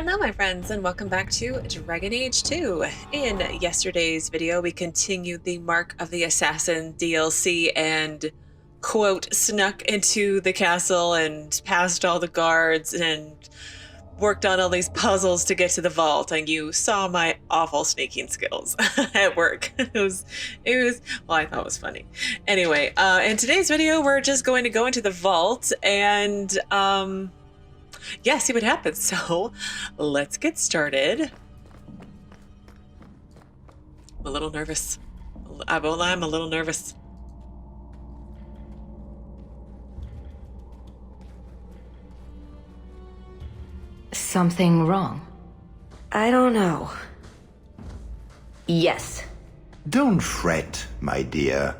Hello my friends and welcome back to Dragon Age 2. In yesterday's video we continued the Mark of the Assassin DLC and quote snuck into the castle and passed all the guards and worked on all these puzzles to get to the vault, and you saw my awful sneaking skills at work. It was well, I thought it was funny. Anyway, in today's video we're just going to go into the vault and yeah, see what happens. So let's get started. I'm a little nervous. I won't lie, I'm a little nervous. Something wrong? I don't know. Yes. Don't fret, my dear.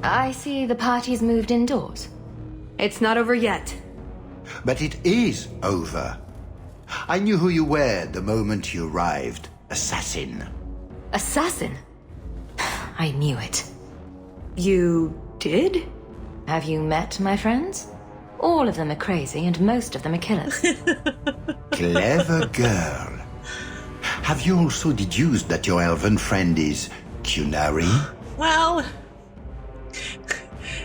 I see the party's moved indoors. It's not over yet. But it is over. I knew who you were the moment you arrived. Assassin. Assassin? I knew it. You did? Have you met my friends? All of them are crazy and most of them are killers. Clever girl. Have you also deduced that your elven friend is Qunari? Well,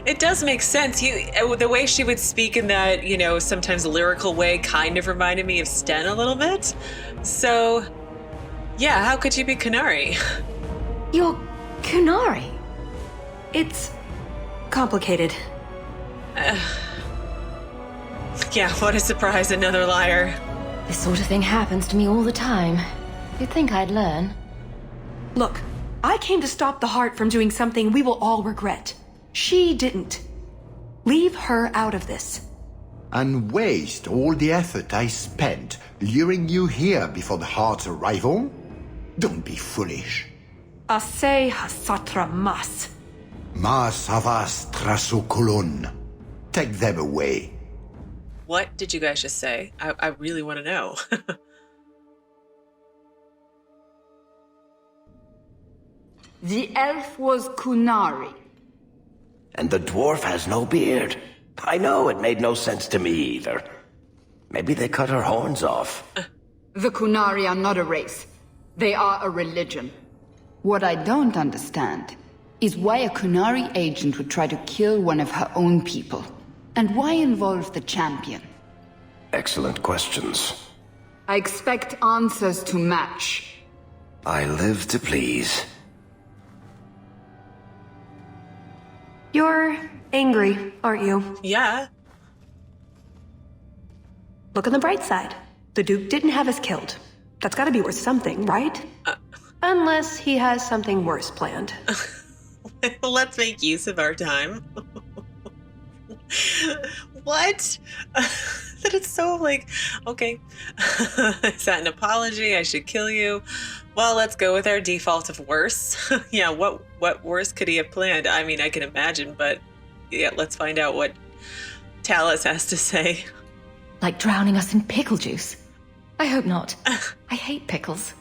it does make sense. The way she would speak in that, you know, sometimes lyrical way kind of reminded me of Sten a little bit. So, yeah, how could you be Qunari? You're Qunari? It's complicated. Yeah, what a surprise, another liar. This sort of thing happens to me all the time. You'd think I'd learn. Look, I came to stop the heart from doing something we will all regret. She didn't. Leave her out of this. And waste all the effort I spent luring you here before the heart's arrival? Don't be foolish. Ben-hassrath mas. Mas havas trasokolon. Take them away. What did you guys just say? I really want to know. The elf was Qunari. And the dwarf has no beard. I know, it made no sense to me either. Maybe they cut her horns off. The Qunari are not a race. They are a religion. What I don't understand is why a Qunari agent would try to kill one of her own people. And why involve the champion? Excellent questions. I expect answers to match. I live to please. You're angry, aren't you? Yeah. Look on the bright side. The Duke didn't have us killed. That's gotta be worth something, right? Unless he has something worse planned. Let's make use of our time. What? That it's so like, okay. Is that an apology? I should kill you. Well, let's go with our default of worse. Yeah, what worse could he have planned? I mean, I can imagine, but yeah, let's find out what Tallis has to say. Like drowning us in pickle juice. I hope not. I hate pickles.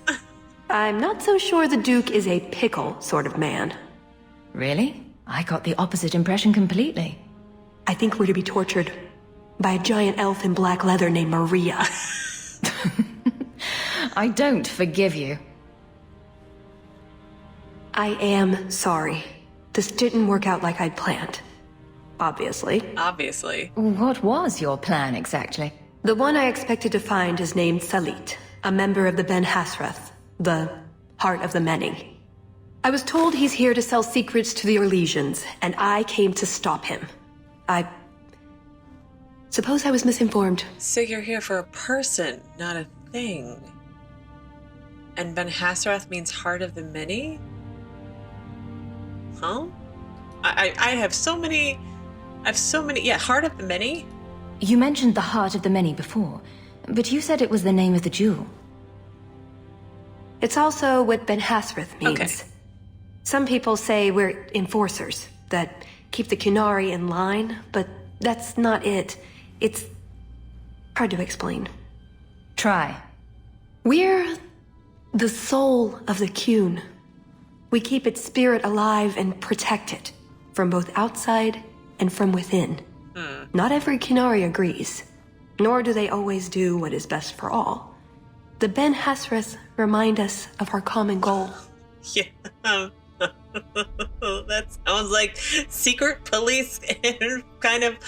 I'm not so sure the Duke is a pickle sort of man. Really? I got the opposite impression completely. I think we're to be tortured by a giant elf in black leather named Maria. I don't forgive you. I am sorry. This didn't work out like I'd planned. Obviously. Obviously. What was your plan exactly? The one I expected to find is named Salit, a member of the ben-hassrath, the Heart of the Many. I was told he's here to sell secrets to the Ideologies, and I came to stop him. I suppose I was misinformed. So you're here for a person, not a thing. And ben-hassrath means Heart of the Many? Huh? I have so many, yeah, Heart of the Many? You mentioned the Heart of the Many before, but you said it was the name of the jewel. It's also what ben-hassrath means. Okay. Some people say we're enforcers, that keep the Qunari in line, but that's not it. It's hard to explain. Try. We're the soul of the Qun. We keep its spirit alive and protect it. from both outside and from within. Not every Kunari agrees, nor do they always do what is best for all. The ben-hassrath remind us of our common goal. Yeah. That sounds like secret police and kind of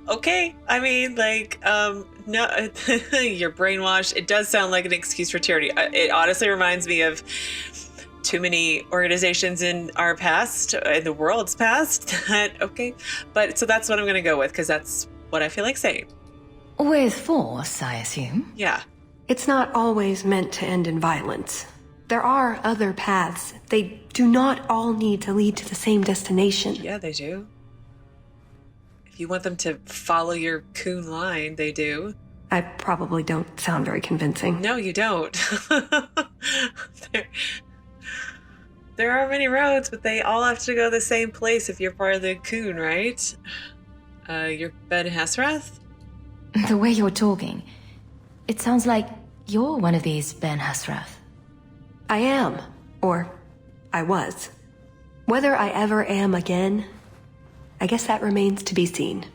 okay. I mean, like, no, you're brainwashed. It does sound like an excuse for tyranny. It honestly reminds me of too many organizations in our past, in the world's past. That okay, but so that's what I'm gonna go with because that's what I feel like saying. With force, I assume? Yeah. It's not always meant to end in violence. There are other paths. They do not all need to lead to the same destination. Yeah, they do. If you want them to follow your coon line, they do. I probably don't sound very convincing. No, you don't. There are many roads, but they all have to go the same place if you're part of the coon, right? You're ben-hassrath? The way you're talking, it sounds like you're one of these ben-hassrath. I am, or I was. Whether I ever am again, I guess that remains to be seen.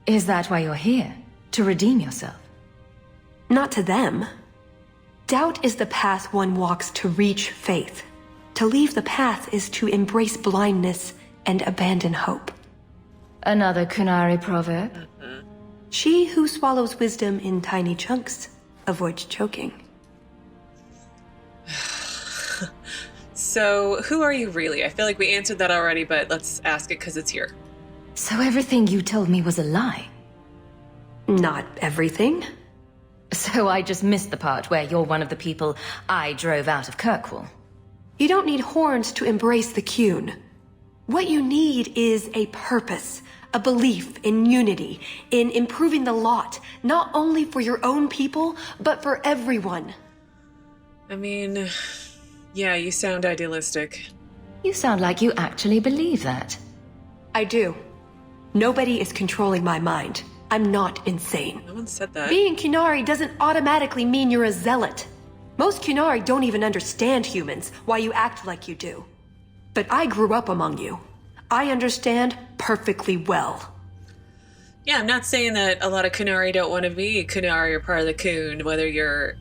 Is that why you're here? To redeem yourself? Not to them. Doubt is the path one walks to reach faith. To leave the path is to embrace blindness and abandon hope. Another Kunari proverb? She who swallows wisdom in tiny chunks avoids choking. So, who are you really? I feel like we answered that already, but let's ask it because it's here. So everything you told me was a lie? Not everything. So I just missed the part where you're one of the people I drove out of Kirkwall. You don't need horns to embrace the Qun. What you need is a purpose, a belief in unity, in improving the lot, not only for your own people, but for everyone. I mean, yeah, you sound idealistic. You sound like you actually believe that. I do. Nobody is controlling my mind. I'm not insane. No one said that. Being Kunari doesn't automatically mean you're a zealot. Most Kunari don't even understand humans, why you act like you do. But I grew up among you. I understand perfectly well. Yeah, I'm not saying that a lot of Kunari don't want to be Kunari or part of the Coon, whether you're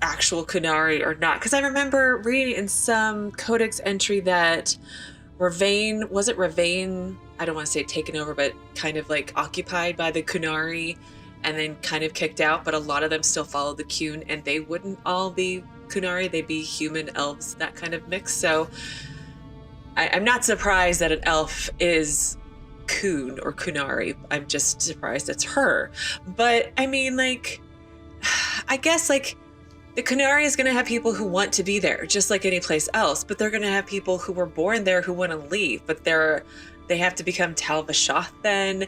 actual Kunari or not. Because I remember reading in some codex entry that Ravain, was it Ravain? I don't want to say taken over, but kind of like occupied by the Kunari and then kind of kicked out. But a lot of them still follow the Coon, and they wouldn't all be Kunari. They'd be human elves, that kind of mix. So I'm not surprised that an elf is Coon or Kunari. I'm just surprised it's her. But I mean, like, I guess like the Kunari is going to have people who want to be there, just like any place else. But they're going to have people who were born there who want to leave. But they have to become Talvis then,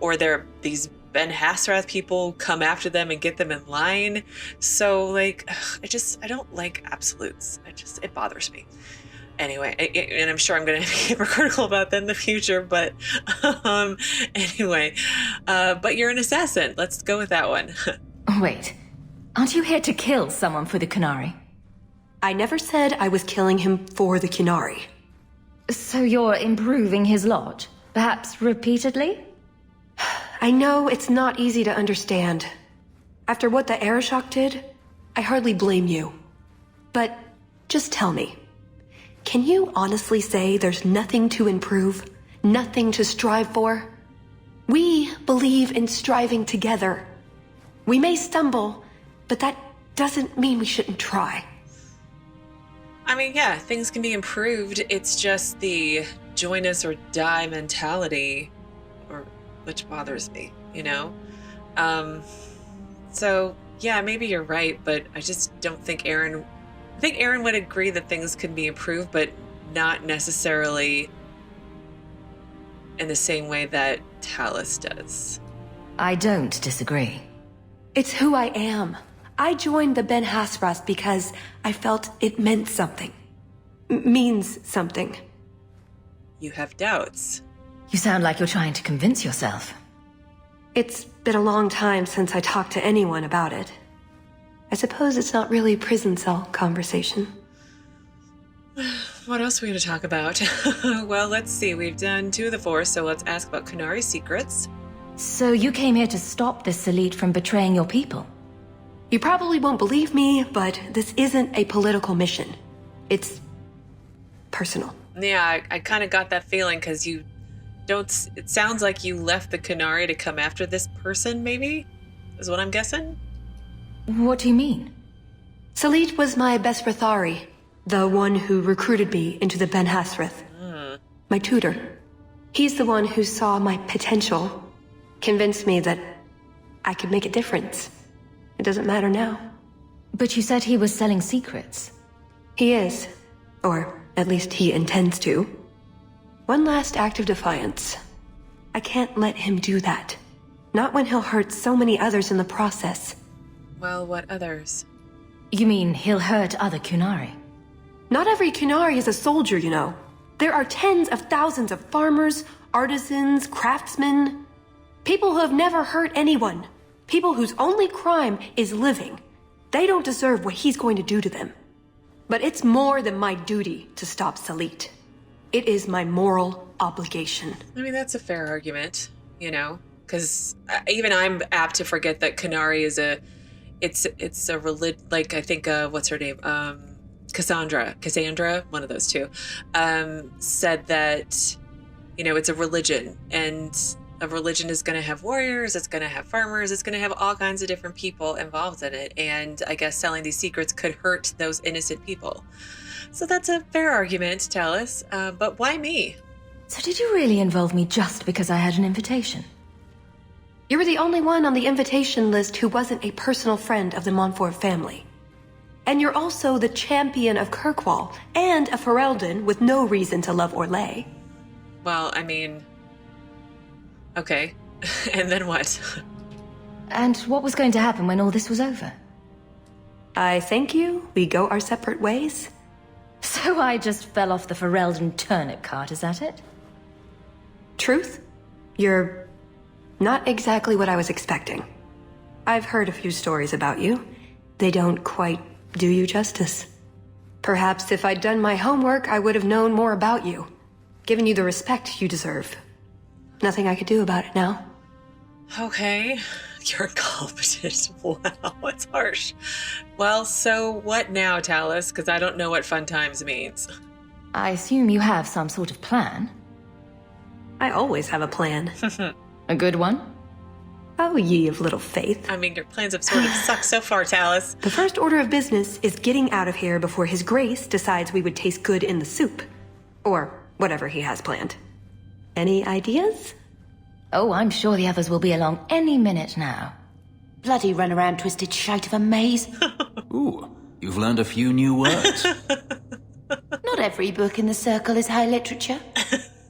or they're these ben-hassrath people come after them and get them in line. So like, I don't like absolutes. It bothers me. Anyway, and I'm sure I'm going to be hypocritical about that in the future, but anyway, but you're an assassin. Let's go with that one. Wait, aren't you here to kill someone for the Kunari? I never said I was killing him for the Kunari. So you're improving his lot, perhaps repeatedly? I know it's not easy to understand. After what the Arishok did, I hardly blame you. But just tell me, can you honestly say there's nothing to improve, nothing to strive for? We believe in striving together. We may stumble, but that doesn't mean we shouldn't try. I mean, yeah, things can be improved. It's just the join us or die mentality, which bothers me, you know? So, yeah, maybe you're right, but I just don't think Aaron would agree that things can be improved, but not necessarily in the same way that Tallis does. I don't disagree. It's who I am. I joined the ben-hassrath because I felt it meant something. Means something. You have doubts. You sound like you're trying to convince yourself. It's been a long time since I talked to anyone about it. I suppose it's not really a prison cell conversation. what else are we going to talk about? Well, let's see. We've done 2 of the 4, so let's ask about Kunari's secrets. So you came here to stop this elite from betraying your people? You probably won't believe me, but this isn't a political mission. It's personal. Yeah, I kind of got that feeling because you don't... It sounds like you left the Kunari to come after this person, maybe? Is what I'm guessing? What do you mean? Salit was my ben-hassrath, the one who recruited me into the ben-hassrath. My tutor. He's the one who saw my potential, convinced me that I could make a difference. It doesn't matter now. But you said he was selling secrets. He is. Or at least he intends to. One last act of defiance. I can't let him do that. Not when he'll hurt so many others in the process. Well, what others? You mean he'll hurt other Kunari? Not every Kunari is a soldier, you know. There are tens of thousands of farmers, artisans, craftsmen. People who have never hurt anyone. People whose only crime is living. They don't deserve what he's going to do to them. But it's more than my duty to stop Salit. It is my moral obligation. I mean, that's a fair argument, you know, because even I'm apt to forget that Kunari is it's a religion, like, I think, what's her name? Cassandra, one of those two, said that, you know, it's a religion, and a religion is going to have warriors, it's going to have farmers, it's going to have all kinds of different people involved in it. And I guess selling these secrets could hurt those innocent people. So that's a fair argument, Tallis. But why me? So did you really involve me just because I had an invitation? You were the only one on the invitation list who wasn't a personal friend of the Montfort family. And you're also the champion of Kirkwall, and a Ferelden with no reason to love Orlais. Well, I mean... Okay. And then what? And what was going to happen when all this was over? I thank you. We go our separate ways. So I just fell off the Ferelden turnip cart, is that it? Truth? You're not exactly what I was expecting. I've heard a few stories about you. They don't quite do you justice. Perhaps if I'd done my homework, I would have known more about you, given you the respect you deserve. Nothing I could do about it now. Okay. You're incompetent. Wow, it's harsh. Well, so what now, Tallis? Because I don't know what fun times means. I assume you have some sort of plan. I always have a plan. A good one? Oh, ye of little faith. I mean, your plans have sort of sucked so far, Tallis. The first order of business is getting out of here before His Grace decides we would taste good in the soup. Or whatever he has planned. Any ideas? Oh, I'm sure the others will be along any minute now. Bloody run around twisted shite of a maze. Ooh, you've learned a few new words. Not every book in the circle is high literature.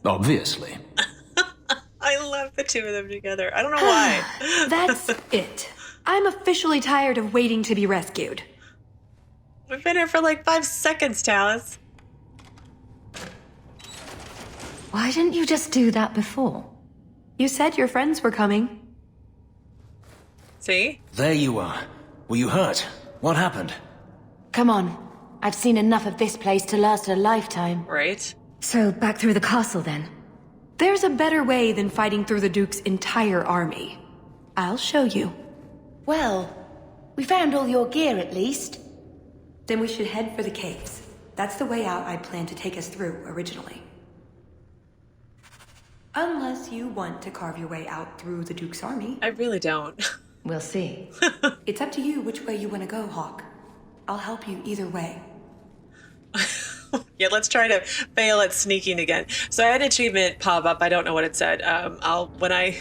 Obviously. I love the two of them together. I don't know why. That's it. I'm officially tired of waiting to be rescued. We've been here for like 5 seconds, Tallis. Why didn't you just do that before? You said your friends were coming. See? There you are. Were you hurt? What happened? Come on. I've seen enough of this place to last a lifetime. Right? So back through the castle then? There's a better way than fighting through the Duke's entire army. I'll show you. Well, we found all your gear at least. Then we should head for the caves. That's the way out I planned to take us through originally. Unless you want to carve your way out through the Duke's army. I really don't. We'll see. It's up to you which way you want to go, Hawk. I'll help you either way. Yeah, let's try to fail at sneaking again. So I had an achievement pop up. I don't know what it said. When I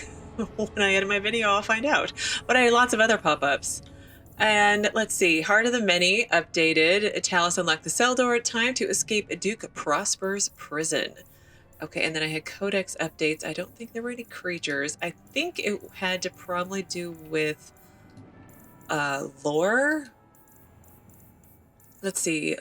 edit my video, I'll find out. But I had lots of other pop-ups. And let's see. Heart of the Many updated. Tallis unlocked the cell door. Time to escape Duke Prosper's prison. Okay, and then I had codex updates. I don't think there were any creatures. I think it had to probably do with lore. Let's see.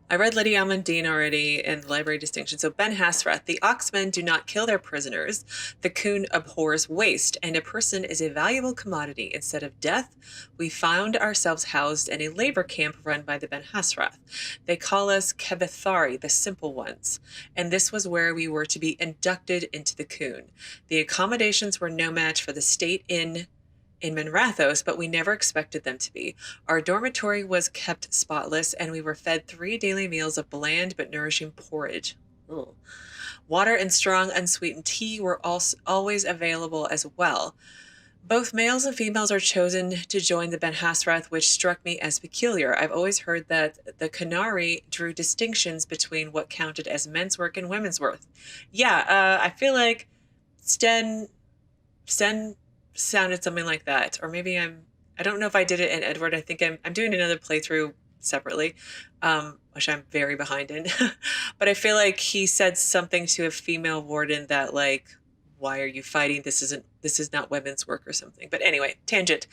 I read Lydia Amundine already in the library distinction. So ben-hassrath, the oxmen do not kill their prisoners. The coon abhors waste, and a person is a valuable commodity. Instead of death, we found ourselves housed in a labor camp run by the ben-hassrath. They call us Kebethari, the simple ones, and this was where we were to be inducted into the coon. The accommodations were no match for the state inn in Menrathos, but we never expected them to be. Our dormitory was kept spotless, and we were fed 3 daily meals of bland but nourishing porridge. Ugh. Water and strong, unsweetened tea were also always available as well. Both males and females are chosen to join the ben-hassrath, which struck me as peculiar. I've always heard that the Canary drew distinctions between what counted as men's work and women's work. Yeah, I feel like Sten sounded something like that, or maybe I don't know if I did it in Edward. I think I'm doing another playthrough separately, which I'm very behind in. But I feel like he said something to a female warden that, like, why are you fighting? This is not women's work or something. But anyway, tangent.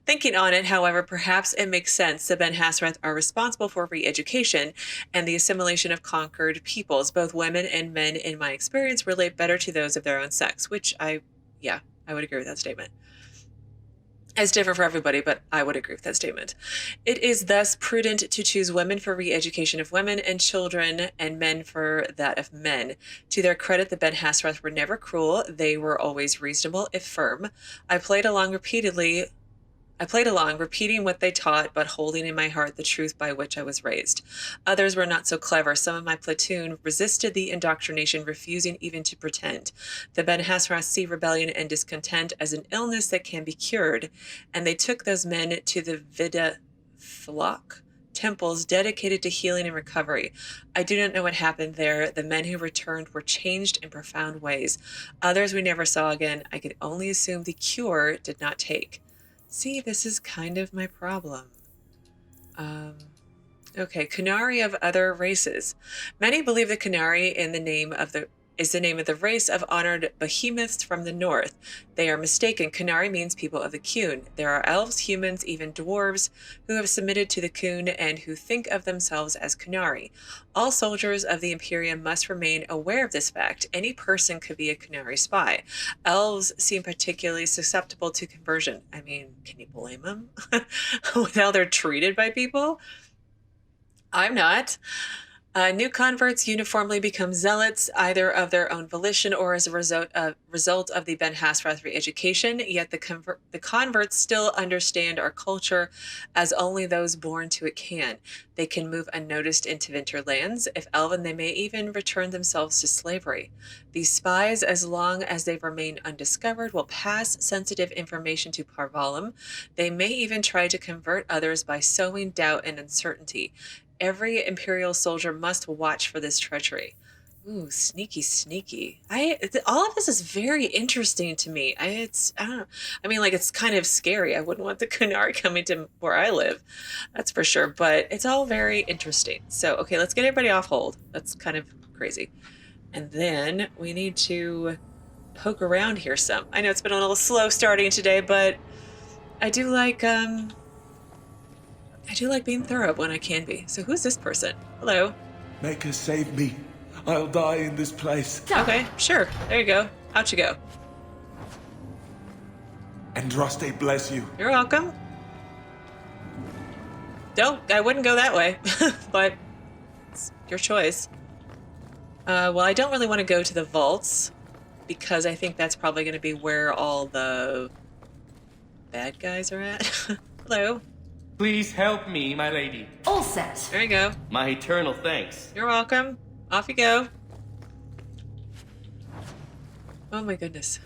Thinking on it, however, perhaps it makes sense. The ben-hassrath are responsible for re-education and the assimilation of conquered peoples. Both women and men, in my experience, relate better to those of their own sex, which I would agree with that statement. It's different for everybody, but I would agree with that statement. It is thus prudent to choose women for re-education of women and children, and men for that of men. To their credit, the ben-hassrath were never cruel. They were always reasonable, if firm. I played along, repeating what they taught, but holding in my heart the truth by which I was raised. Others were not so clever. Some of my platoon resisted the indoctrination, refusing even to pretend. The ben-hassrath see rebellion and discontent as an illness that can be cured, and they took those men to the Vidathlok temples dedicated to healing and recovery. I do not know what happened there. The men who returned were changed in profound ways. Others we never saw again. I could only assume the cure did not take. See, this is kind of my problem. Okay, Canary of other races. Many believe the Canary is the name of the race of honored behemoths from the north. They are mistaken. Canary means people of the Coon. There are elves, humans, even dwarves who have submitted to the Coon and who think of themselves as Canary. All soldiers of the Imperium must remain aware of this fact. Any person could be a Canary spy. Elves seem particularly susceptible to conversion. I mean, can you blame them? With how they're treated by people? I'm not. New converts uniformly become zealots, either of their own volition or as a result of the ben-hassrath re-education, yet the converts still understand our culture as only those born to it can. They can move unnoticed into winter lands. If elven, they may even return themselves to slavery. These spies, as long as they remain undiscovered, will pass sensitive information to Parvalum. They may even try to convert others by sowing doubt and uncertainty. Every Imperial soldier must watch for this treachery. Ooh, sneaky, sneaky. All of this is very interesting to me. I don't know. I mean, like, it's kind of scary. I wouldn't want the Canary coming to where I live. That's for sure. But it's all very interesting. So, okay, let's get everybody off hold. That's kind of crazy. And then we need to poke around here some. I know it's been a little slow starting today, but I do like being thorough when I can be. So who's this person? Hello. Maker, save me. I'll die in this place. Okay, sure. There you go. Out you go. Andraste bless you. You're welcome. I wouldn't go that way, but it's your choice. Well, I don't really want to go to the vaults because I think that's probably going to be where all the bad guys are at. Hello. Please help me, my lady. All set. There you go. My eternal thanks. You're welcome. Off you go. Oh my goodness.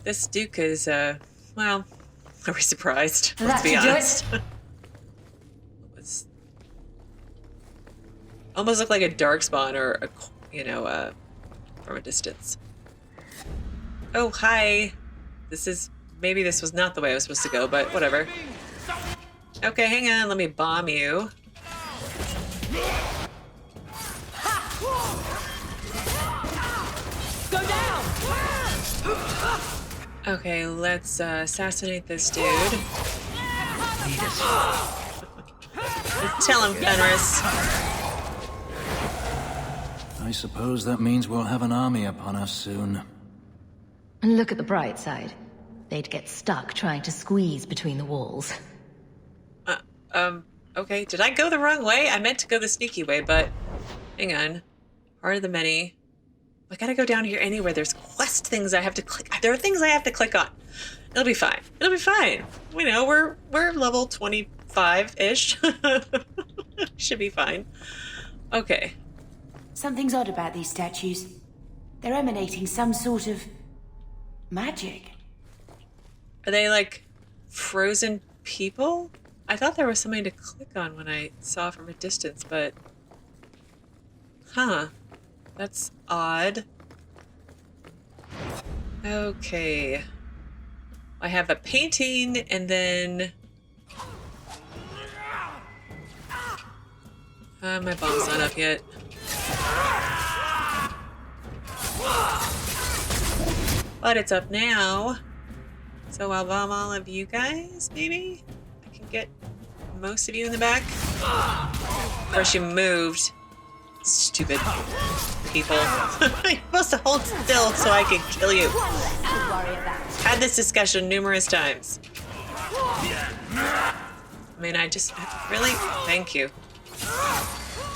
This Duke is, well, are we surprised? Let's be honest. Almost looked like a darkspawn or from a distance. Oh, hi. Maybe this was not the way I was supposed to go, but whatever. Okay, hang on, let me bomb you. Go down! Okay, let's assassinate this dude. Tell him, Fenris. I suppose that means we'll have an army upon us soon. And look at the bright side. They'd get stuck trying to squeeze between the walls. Okay. Did I go the wrong way? I meant to go the sneaky way, but hang on. Heart of the Many. I gotta go down here anywhere. There's quest things I have to click. There are things I have to click on. It'll be fine. It'll be fine. We know we're level 25-ish. Should be fine. Okay. Something's odd about these statues. They're emanating some sort of magic. Are they like frozen people? I thought there was something to click on when I saw from a distance, but... Huh. That's odd. Okay. I have a painting, and then... my bomb's not up yet. But it's up now. So I'll bomb all of you guys, maybe? I can get most of you in the back. Of course, you moved. Stupid people. You're supposed to hold still so I can kill you. Had this discussion numerous times. I mean, I just... Really? Thank you.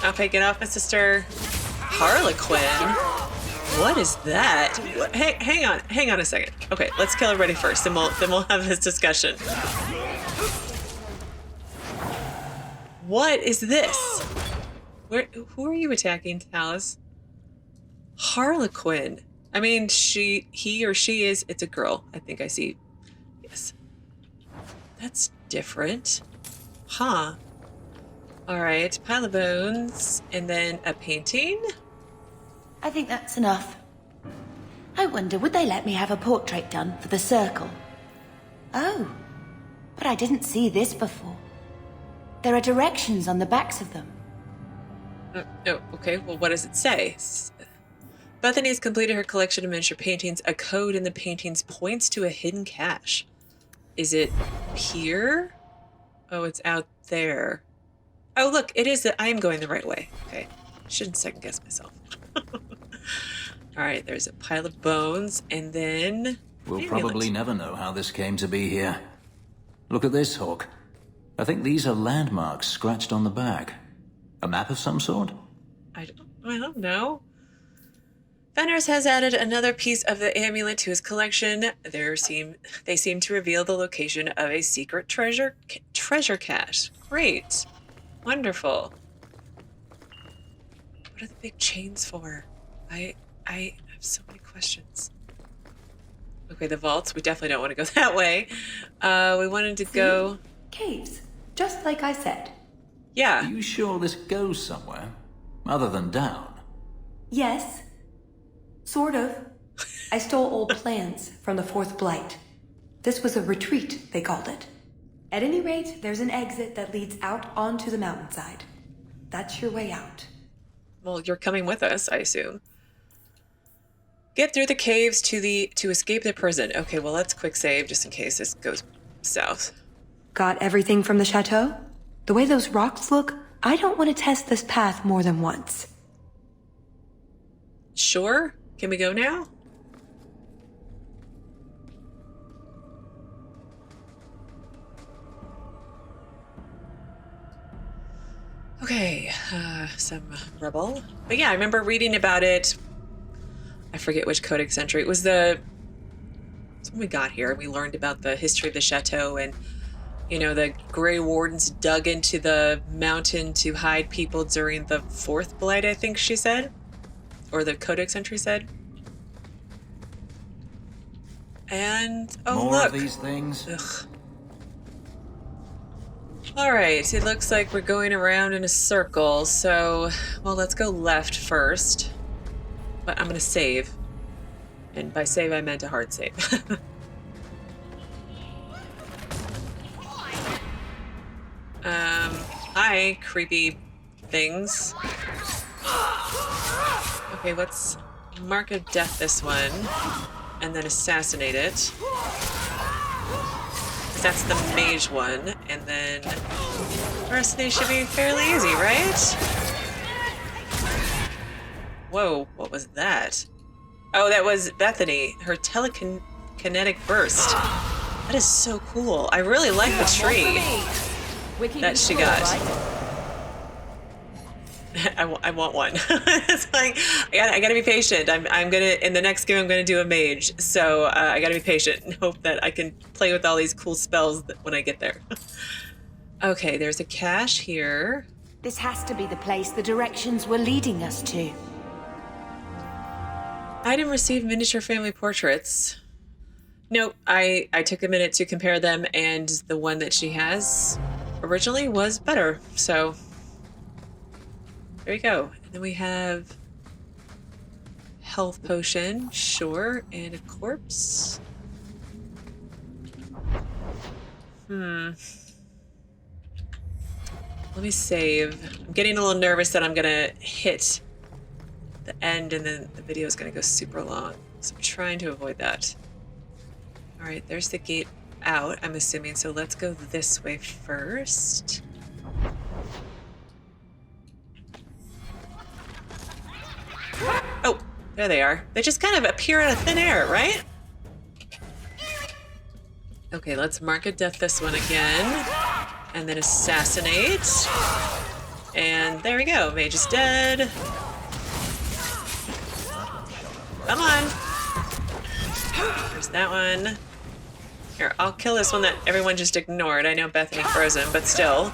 Okay, get off my sister. Harlequin? What is that? What? Hey, hang on a second. Okay, let's kill everybody first, then we'll have this discussion. What is this? Who are you attacking, Tallis? Harlequin. I mean, he or she is. It's a girl. I think I see. Yes. That's different. Huh. All right, pile of bones, and then a painting. I think that's enough. I wonder, would they let me have a portrait done for the circle? Oh, but I didn't see this before. There are directions on the backs of them. Oh, okay. Well, what does it say? Bethany has completed her collection of miniature paintings. A code in the paintings points to a hidden cache. Is it here? Oh, it's out there. Oh, look, it is. I am going the right way. Okay. Shouldn't second guess myself. All right, there's a pile of bones, and then... We'll probably never know how this came to be here. Look at this, Hawk. I think these are landmarks scratched on the back. A map of some sort? I don't know. Fenris has added another piece of the amulet to his collection. They seem to reveal the location of a secret treasure cache. Great. Wonderful. What are the big chains for? I have so many questions. Okay, the vaults. We definitely don't want to go that way. We wanted to go... Caves, just like I said. Yeah. Are you sure this goes somewhere? Other than down? Yes. Sort of. I stole old plans from the Fourth Blight. This was a retreat, they called it. At any rate, there's an exit that leads out onto the mountainside. That's your way out. Well, you're coming with us, I assume. Get through the caves to escape the prison. Okay, well, let's quick save just in case this goes south. Got everything from the chateau? The way those rocks look, I don't want to test this path more than once. Sure? Can we go now? Okay, some rubble. But yeah, I remember reading about it. I forget which Codex entry. It was when we got here. We learned about the history of the chateau, and you know, the Grey Wardens dug into the mountain to hide people during the Fourth Blight, I think she said. Or the Codex entry said. And, oh, More look. of these things? Ugh. All right, it looks like we're going around in a circle, so, well, let's go left first. But I'm going to save. And by save, I meant a hard save. Hi, creepy things. Okay, let's mark of death this one, and then assassinate it. That's the mage one, and then the rest of these should be fairly easy, right? Whoa, what was that? Oh, that was Bethany, her telekinetic burst. That is so cool. I really like the tree that she got. I want one. It's like, I gotta be patient. I'm gonna, in the next game, I'm gonna do a mage. So I gotta be patient and hope that I can play with all these cool spells when I get there. Okay, there's a cache here. This has to be the place the directions were leading us to. Item received miniature family portraits. Nope, I took a minute to compare them, and the one that she has originally was better. So there you go. And then we have health potion, sure, and a corpse. Let me save. I'm getting a little nervous that I'm gonna hit the end and then the video is gonna go super long. So I'm trying to avoid that. All right, there's the gate out, I'm assuming. So let's go this way first. Oh, there they are. They just kind of appear out of thin air, right? Okay, let's mark a death this one again. And then assassinate. And there we go. Mage is dead. Come on. There's that one. Here, I'll kill this one that everyone just ignored. I know Bethany froze him, but still.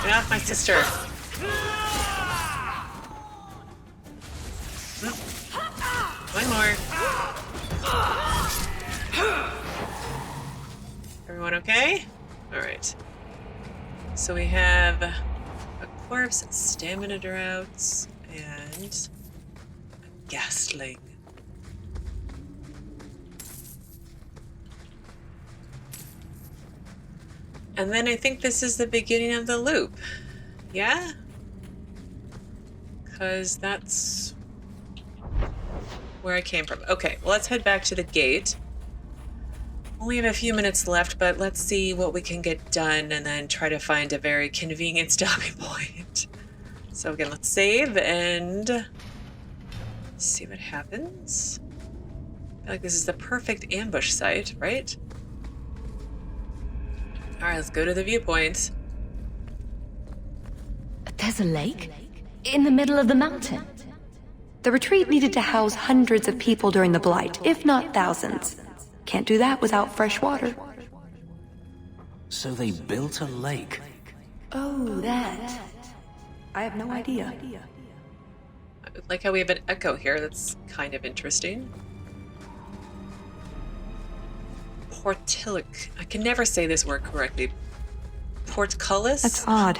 Get off my sister. One more. Everyone okay? All right. So we have a corpse, stamina droughts, and a ghastling. And then I think this is the beginning of the loop. Yeah? Because that's where I came from. Okay, well, let's head back to the gate. Only have a few minutes left, but let's see what we can get done and then try to find a very convenient stopping point. So again, let's save and see what happens. I feel like this is the perfect ambush site, right? All right, let's go to the viewpoint. There's a lake? In the middle of the mountain. The retreat needed to house hundreds of people during the Blight, if not thousands. Can't do that without fresh water. So they built a lake. Oh, that. I have no idea. I like how we have an echo here. That's kind of interesting. Portilic. I can never say this word correctly. Portcullis? That's odd.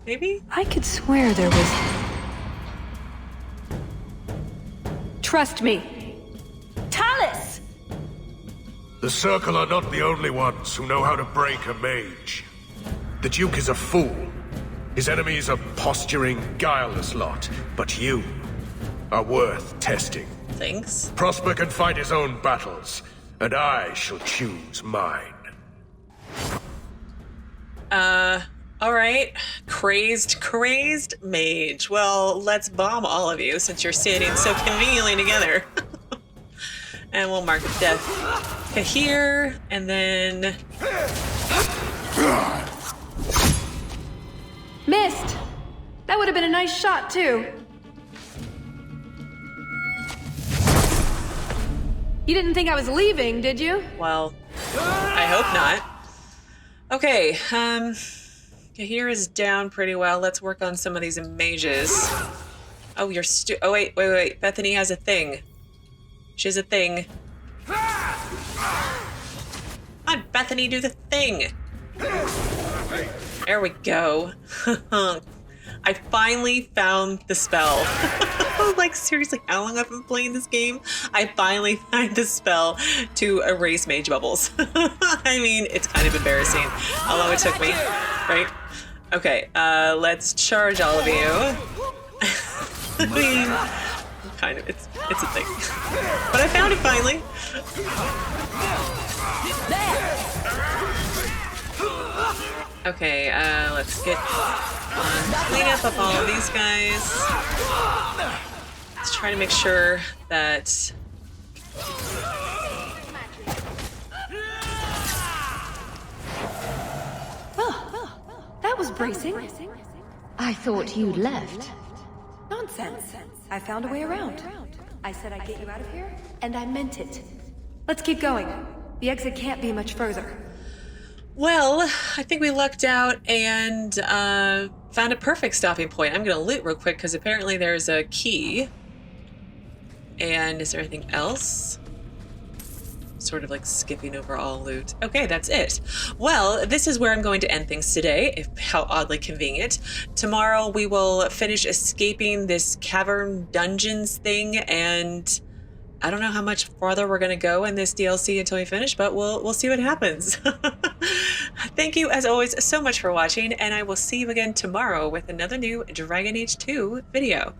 Maybe? I could swear there was... Trust me. Tallis! The Circle are not the only ones who know how to break a mage. The Duke is a fool. His enemies a posturing, guileless lot. But you are worth testing. Thanks. Prosper can fight his own battles, and I shall choose mine. All right. Crazed mage. Well, let's bomb all of you since you're standing so conveniently together. And we'll mark death to here, and then... Missed! That would have been a nice shot, too. You didn't think I was leaving, did you? Well, I hope not. Okay, here is down pretty well. Let's work on some of these mages. Oh, you're oh, wait. Bethany has a thing. She has a thing. Come on, Bethany, do the thing. There we go. I finally found the spell. Like, seriously, how long have I been playing this game? I finally found the spell to erase mage bubbles. I mean, it's kind of embarrassing how long it took me, right? Okay, let's charge all of you. I mean, kind of, it's a thing. But I found it finally. Okay, let's get on cleanup of all of these guys. Let's try to make sure that... That was bracing. I thought you'd left. Nonsense. I found a way around. I said I'd get you out of here, and I meant it. Let's keep going. The exit can't be much further. Well, I think we lucked out and found a perfect stopping point. I'm going to loot real quick because apparently there's a key. And is there anything else? Sort of like skipping over all loot. Okay, that's it. Well, this is where I'm going to end things today, if how oddly convenient. Tomorrow we will finish escaping this cavern dungeons thing, and I don't know how much farther we're going to go in this DLC until we finish, but we'll see what happens. Thank you, as always, so much for watching, and I will see you again tomorrow with another new Dragon Age 2 video.